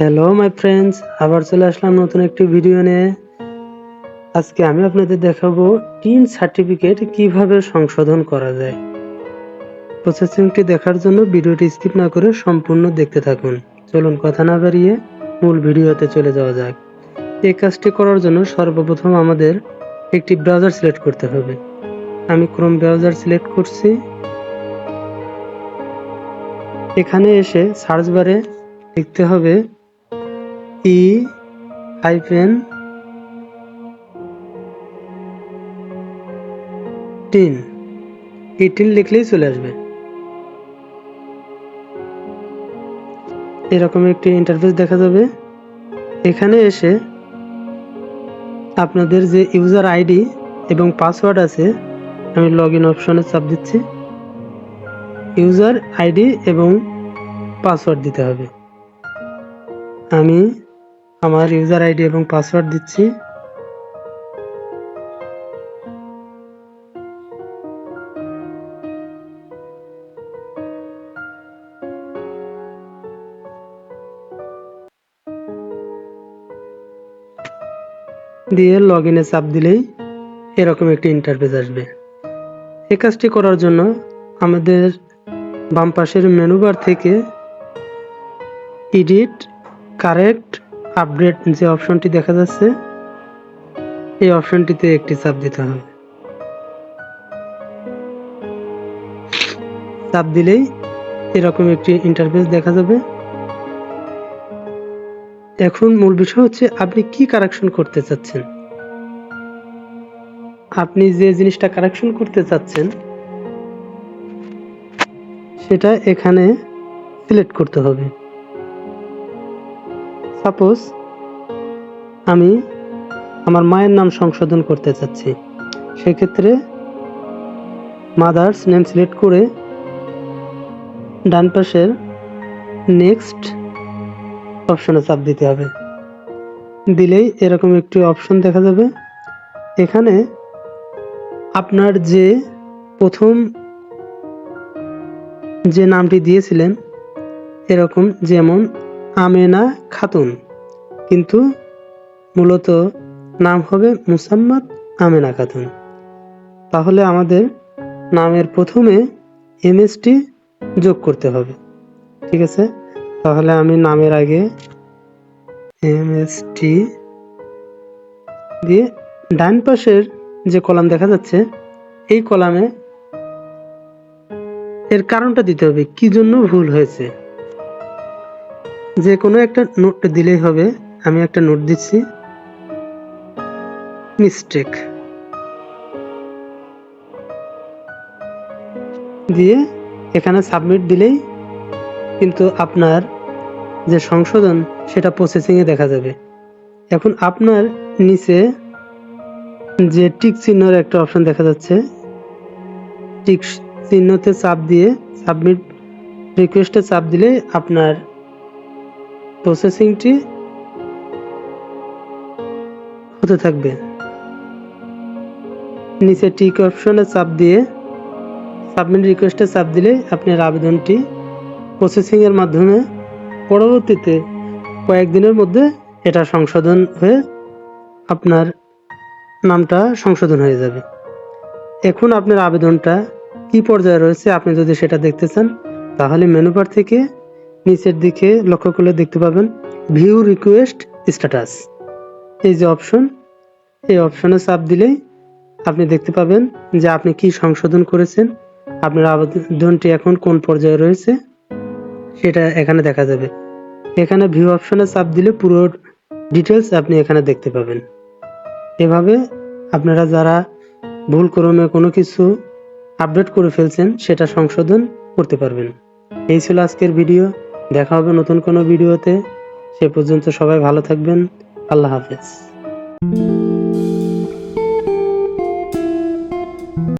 Hello my friends, আবার চলে আসলাম নতুন একটি ভিডিও নিয়ে। আজকে আমি আপনাদের দেখাবো টিন সার্টিফিকেট কিভাবে সংশোধন করা যায়। প্রসেসিংটি দেখার জন্য ভিডিওটি স্কিপ না করে সম্পূর্ণ দেখতে থাকুন। চলুন কথা না বাড়িয়ে মূল ভিডিওতে চলে যাওয়া যাক। এই কাজটি করার জন্য সর্বপ্রথম আমাদের একটি ব্রাউজার সিলেক্ট করতে হবে। আমি ক্রোম ব্রাউজার সিলেক্ট করছি। এখানে এসে সার্চ বারে লিখতে হবে টিন লিখলেই চলে আসবে। এরকম একটি ইন্টারফেস দেখা যাবে। এখানে এসে আপনাদের যে ইউজার আইডি এবং পাসওয়ার্ড আছে, আমি লগ ইন অপশনে চাপ দিচ্ছি। ইউজার আইডি এবং পাসওয়ার্ড দিতে হবে। আমি আমার ইউজার আইডি এবং পাসওয়ার্ড দিচ্ছি। দিয়ে লগ ইনে চাপ দিলেই এরকম একটি ইন্টারফেস আসবে। এই কাজটি করার জন্য আমাদের বাম পাশের মেনু বার থেকে এডিট, কারেক্ট, আপডেট যে অপশনটি দেখা যাচ্ছে, এই অপশনটিতে একটি চাপ দিতে হবে। চাপ দিলেই এরকম একটি ইন্টারফেস দেখা যাবে। এখন মূল বিষয় হচ্ছে আপনি কি কারেকশন করতে চাচ্ছেন। আপনি যে জিনিসটা কারেকশন করতে চাচ্ছেন সেটা এখানে সিলেক্ট করতে হবে। সাপোজ আমি আমার মায়ের নাম সংশোধন করতে চাচ্ছি, সেক্ষেত্রে মাদার্স নেম সিলেক্ট করে ডান পাশের নেক্সট অপশনে চাপ দিতে হবে। দিলেই এরকম একটি অপশন দেখা যাবে। এখানে আপনার যে প্রথম যে নামটি দিয়েছিলেন, এরকম যেমন আমেনা খাতুন, কিন্তু মূলত নাম হবে মুসাম্মাদ আমেনা খাতুন। তাহলে আমাদের নামের প্রথমে এমএসটি যোগ করতে হবে। ঠিক আছে, তাহলে আমি নামের আগে এমএসটি দিয়ে ডান পাশের যে কলাম দেখা যাচ্ছে, এই কলামে এর কারণটা দিতে হবে, কি জন্য ভুল হয়েছে। যে কোনো একটা নোট দিলেই হবে। আমি একটা নোট দিচ্ছি, মিস্টেক, দিয়ে এখানে সাবমিট দিলেই কিন্তু আপনার যে সংশোধন সেটা প্রসেসিংয়ে দেখা যাবে। এখন আপনার নিচে যে টিক চিহ্নের একটা অপশন দেখা যাচ্ছে, টিক চিহ্নতে চাপ দিয়ে সাবমিট রিকোয়েস্টে চাপ দিলে আপনার প্রসেসিংটি হতে থাকবে। নিচে টিক অপশনে চাপ দিয়ে সাবমিট রিকোয়েস্টে চাপ দিলে আপনার আবেদনটি প্রসেসিংয়ের মাধ্যমে পরবর্তীতে কয়েকদিনের মধ্যে এটা সংশোধন হয়ে আপনার নামটা সংশোধন হয়ে যাবে। এখন আপনার আবেদনটা কি পর্যায়ে রয়েছে আপনি যদি সেটা দেখতে চান, তাহলে মেনু বার থেকে নিচের দিকে লক্ষ্য করলে দেখতে পাবেন ভিউ রিকোয়েস্ট স্ট্যাটাস, এই যে অপশন, এই অপশনে চাপ দিলেই আপনি দেখতে পাবেন যে আপনি কি সংশোধন করেছেন, আপনার আবেদনটি এখন কোন পর্যায়ে রয়েছে সেটা এখানে দেখা যাবে। এখানে ভিউ অপশনে চাপ দিলে পুরো ডিটেলস আপনি এখানে দেখতে পাবেন। এভাবে আপনারা যারা ভুল ক্রমে কোনো কিছু আপডেট করে ফেলছেন সেটা সংশোধন করতে পারবেন। এই ছিল আজকের ভিডিও। দেখা হবে নতুন কোনো ভিডিওতে। সে পর্যন্ত সবাই ভালো থাকবেন। আল্লাহ হাফেজ।